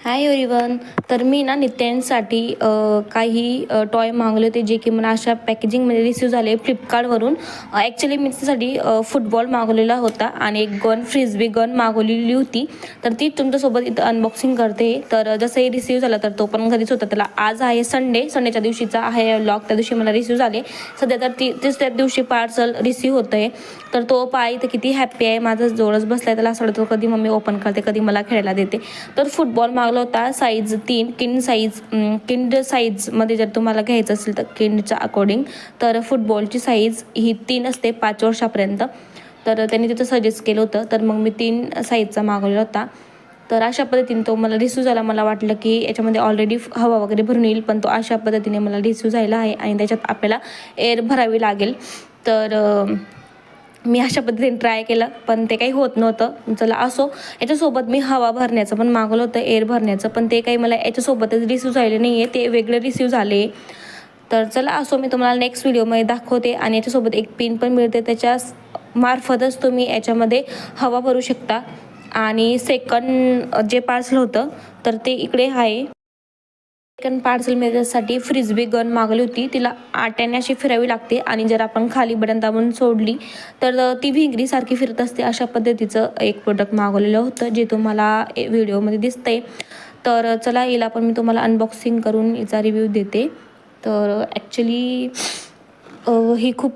Hi everyone. तर मी ना नित्यांसाठी काही टॉय मागवले होते जे की मला अशा पॅकेजिंगमध्ये रिसीव झाले फ्लिपकार्टवरून. ॲक्च्युली मी त्याच्यासाठी फुटबॉल मागवलेला होता आणि एक फ्रिस्बी गन मागवलेली होती. तर ती तुमच्यासोबत इथं अनबॉक्सिंग करते. तर जसंही रिसीव झाला तर तो पण घरीच होता. त्याला आज आहे संडेच्या दिवशीचा आहे लॉक, त्या दिवशी मला रिसीव झाले. सध्या तर तेच त्या दिवशी पार्सल रिसीव होतं आहे. तर तो पाय तर किती हॅप्पी आहे, माझा जवळच बसला आहे. त्याला असं वाटतं कधी मम्मी ओपन करते, कधी मला खेळायला देते. तर फुटबॉल मागवला होता साईज 3 किंड साईजमध्ये. जर तुम्हाला घ्यायचं असेल तर किंडच्या अकॉर्डिंग तर फुटबॉलची साईज ही 3 असते 5 वर्षापर्यंत. तर त्यांनी तिथं सजेस्ट केलं होतं, तर मग मी 3 साईजचा मागवलेला होता. तर अशा पद्धतीने तो मला रिसीव झाला. मला वाटलं की याच्यामध्ये ऑलरेडी हवा वगैरे भरून येईल, पण तो अशा पद्धतीने मला रिसीव झाला आहे आणि त्याच्यात आपल्याला एअर भरावी लागेल. तर मी अशा पद्धतीने ट्राय केलं, पण ते काही होत नव्हतं. चला असो, याच्यासोबत मी हवा भरण्याचं पण मागवलं होतं, एअर भरण्याचं, पण ते काही मला याच्यासोबतच रिसीव झाले नाही आहे, ते वेगळे रिसीव झाले. तर चला असो, मी तुम्हाला नेक्स्ट व्हिडिओमध्ये दाखवते. आणि याच्यासोबत एक पिन पण मिळते, त्याच्या मार्फतच तुम्ही याच्यामध्ये हवा भरू शकता. आणि सेकंड जे पार्सल होतं तर ते इकडे आहे. सेकंड पार्सल मिळण्यासाठी फ्रिस्बी गन मागवली होती. तिला आट्याने अशी फिरावी लागते आणि जर आपण खाली बटन दाबून सोडली तर ती भिंगरीसारखी फिरत असते. अशा पद्धतीचं एक प्रोडक्ट मागवलेलं होतं, जे तुम्हाला व्हिडिओमध्ये दिसतंय. तर चला, हिला पण मी तुम्हाला अनबॉक्सिंग करून हिचा रिव्ह्यू देते. तर ॲक्च्युली ही खूप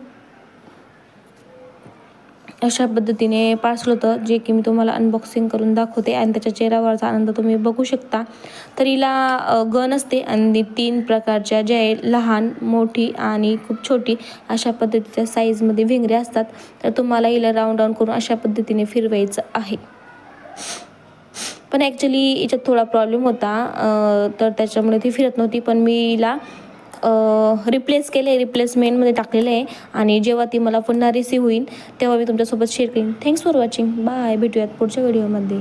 अशा पद्धतीने पार्सल होतं, जे की मी तुम्हाला अनबॉक्सिंग करून दाखवते आणि त्याच्या चेहऱ्यावरचा आनंद तुम्ही बघू शकता. तर हिला गन असते आणि 3 प्रकारच्या ज्या आहे, लहान, मोठी आणि खूप छोटी अशा पद्धतीच्या साईजमध्ये भिंगऱ्या असतात. तर तुम्हाला हिला राऊंड करून अशा पद्धतीने फिरवायचं आहे. पण ॲक्च्युली याच्यात थोडा प्रॉब्लेम होता, तर त्याच्यामुळे ती फिरत नव्हती. पण मी हिला रिप्लेस केले, रिप्लेसमेंटमध्ये टाकलेलं आहे. आणि जेव्हा ती मला पुन्हा रिसीव होईल तेव्हा मी तुमच्यासोबत शेअर करीन. Thanks for watching. बाय. भेटूयात पुढच्या व्हिडिओमध्ये.